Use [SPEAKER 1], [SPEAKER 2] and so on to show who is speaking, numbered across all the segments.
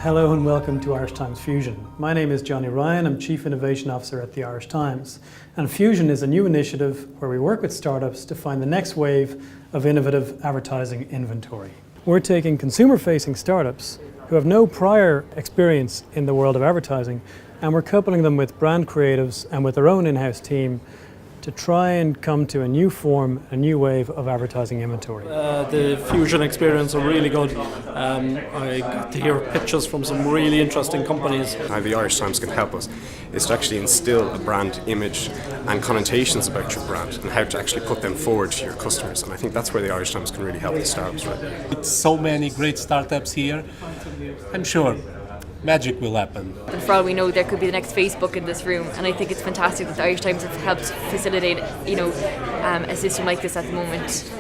[SPEAKER 1] Hello and welcome to Irish Times Fusion. My name is Johnny Ryan, I'm Chief Innovation Officer at the Irish Times. And Fusion is a new initiative where we work with startups to find the next wave of innovative advertising inventory. We're taking consumer-facing startups who have no prior experience in the world of advertising, and we're coupling them with brand creatives and with their own in-house team to try and come to a new form, a new wave of advertising inventory.
[SPEAKER 2] The Fusion experience was really good. I got to hear pitches from some really interesting companies.
[SPEAKER 3] How the Irish Times can help us is to actually instill a brand image and connotations about your brand and how to actually put them forward to your customers. And I think that's where the Irish Times can really help the startups. Right?
[SPEAKER 4] With so many great startups here, I'm sure magic will happen.
[SPEAKER 5] And for all we know, there could be the next Facebook in this room, and I think it's fantastic that the Irish Times have helped facilitate, a system like this at the moment.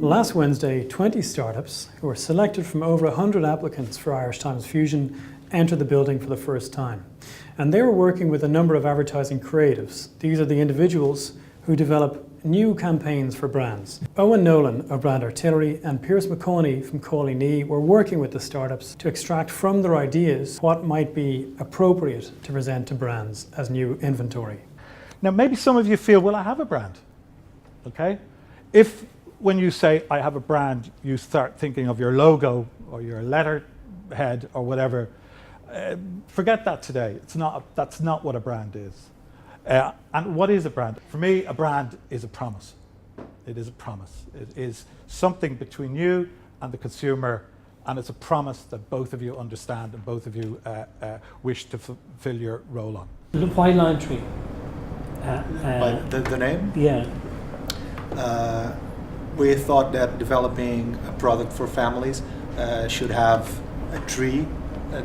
[SPEAKER 1] Last Wednesday, 20 startups who were selected from over 100 applicants for Irish Times Fusion entered the building for the first time. And they were working with a number of advertising creatives. These are the individuals who develop new campaigns for brands. Owen Nolan of Brand Artillery and Pierce McConey from Cawley were working with the startups to extract from their ideas what might be appropriate to present to brands as new inventory.
[SPEAKER 6] Now maybe some of you feel, well, I have a brand, okay? If when you say I have a brand, you start thinking of your logo or your letterhead or whatever, forget that today. That's not what a brand is. And what is a brand? For me, a brand is a promise. It is a promise. It is something between you and the consumer, and it's a promise that both of you understand and both of you wish to fulfill your role on.
[SPEAKER 7] Why lime tree?
[SPEAKER 8] The name?
[SPEAKER 7] Yeah.
[SPEAKER 8] We thought that developing a product for families should have a tree.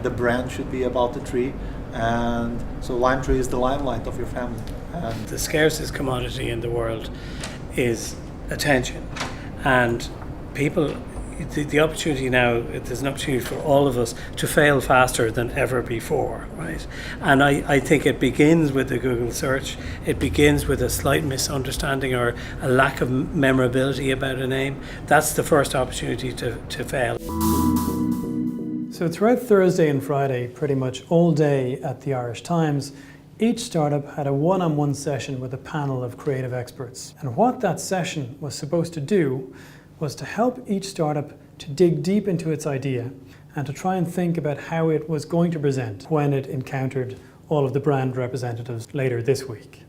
[SPEAKER 8] The brand should be about the tree. And so lime tree is the limelight of your family. And
[SPEAKER 9] the scarcest commodity in the world is attention, and people, the opportunity now, there's an opportunity for all of us to fail faster than ever before, right? And I think it begins with the Google search. It begins with a slight misunderstanding or a lack of memorability about a name. That's the first opportunity to fail.
[SPEAKER 1] So throughout Thursday and Friday, pretty much all day at the Irish Times, each startup had a one-on-one session with a panel of creative experts. And what that session was supposed to do was to help each startup to dig deep into its idea and to try and think about how it was going to present when it encountered all of the brand representatives later this week.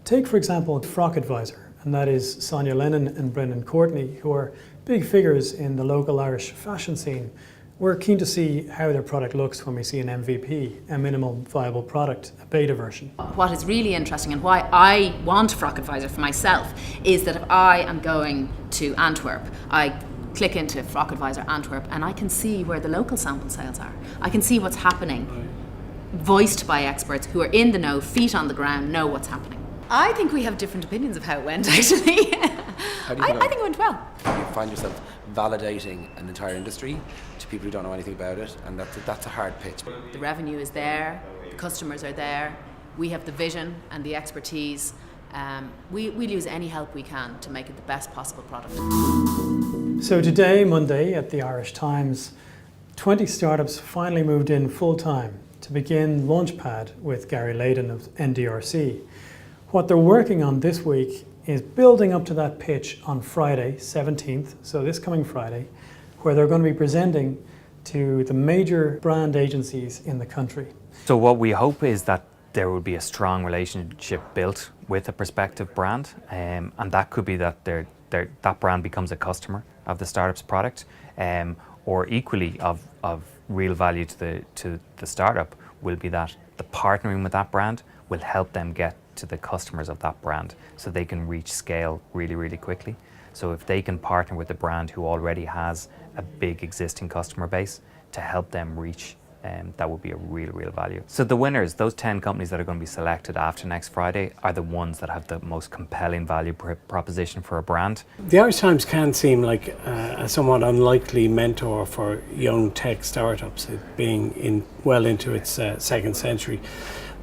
[SPEAKER 1] Take, for example, Frock Advisor, and that is Sonia Lennon and Brendan Courtney, who are big figures in the local Irish fashion scene. We're keen to see how their product looks when we see an MVP, a minimum viable product, a beta version.
[SPEAKER 10] What is really interesting and why I want Frock Advisor for myself is that if I am going to Antwerp, I click into Frock Advisor Antwerp and I can see where the local sample sales are. I can see what's happening, voiced by experts who are in the know, feet on the ground, know what's happening. I think we have different opinions of how it went, actually. I think it went well.
[SPEAKER 11] You find yourself validating an entire industry to people who don't know anything about it, and that's a hard pitch.
[SPEAKER 10] The revenue is there, the customers are there, we have the vision and the expertise. We'll use any help we can to make it the best possible product.
[SPEAKER 1] So today, Monday, at the Irish Times, 20 startups finally moved in full-time to begin Launchpad with Gary Layden of NDRC. What they're working on this week is building up to that pitch on Friday, 17th, so this coming Friday, where they're going to be presenting to the major brand agencies in the country.
[SPEAKER 12] So what we hope is that there will be a strong relationship built with a prospective brand, and that could be that that brand becomes a customer of the startup's product, or equally of real value to the startup will be that the partnering with that brand will help them get to the customers of that brand so they can reach scale really, really quickly. So if they can partner with a brand who already has a big existing customer base to help them reach, that would be a real value. So the winners, those 10 companies that are going to be selected after next Friday, are the ones that have the most compelling value proposition for a brand.
[SPEAKER 9] The Irish Times can seem like a somewhat unlikely mentor for young tech startups, it being well into its second century.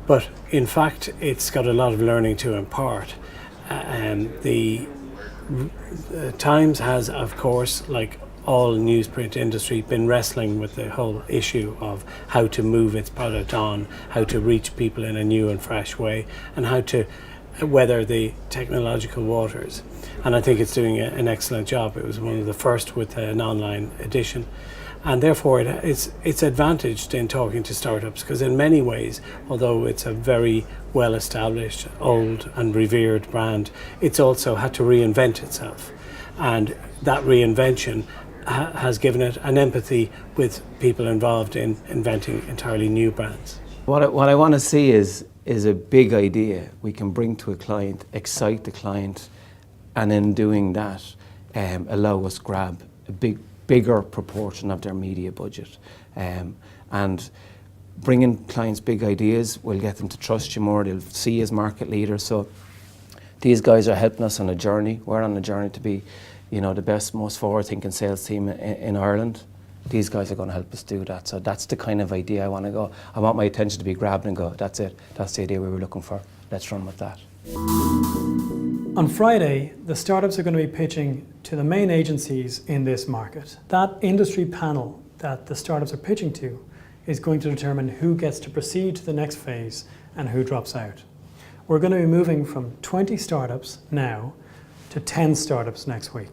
[SPEAKER 9] But in fact, it's got a lot of learning to impart. The Times has, of course, like all newsprint industry been wrestling with the whole issue of how to move its product on, how to reach people in a new and fresh way, and how to weather the technological waters. And I think it's doing an excellent job. It was one of the first with an online edition. And therefore it's advantaged in talking to startups, because in many ways, although it's a very well established, old and revered brand, it's also had to reinvent itself. And that reinvention has given it an empathy with people involved in inventing entirely new brands.
[SPEAKER 7] What I want to see is a big idea we can bring to a client, excite the client, and in doing that, allow us grab a bigger proportion of their media budget. And bringing clients big ideas will get them to trust you more. They'll see you as market leaders. So these guys are helping us on a journey. We're on a journey to be, the best, most forward-thinking sales team in Ireland. These guys are going to help us do that. So that's the kind of idea I want to go. I want my attention to be grabbed and go, that's it. That's the idea we were looking for. Let's run with that.
[SPEAKER 1] On Friday, the startups are going to be pitching to the main agencies in this market. That industry panel that the startups are pitching to is going to determine who gets to proceed to the next phase and who drops out. We're going to be moving from 20 startups now to 10 startups next week.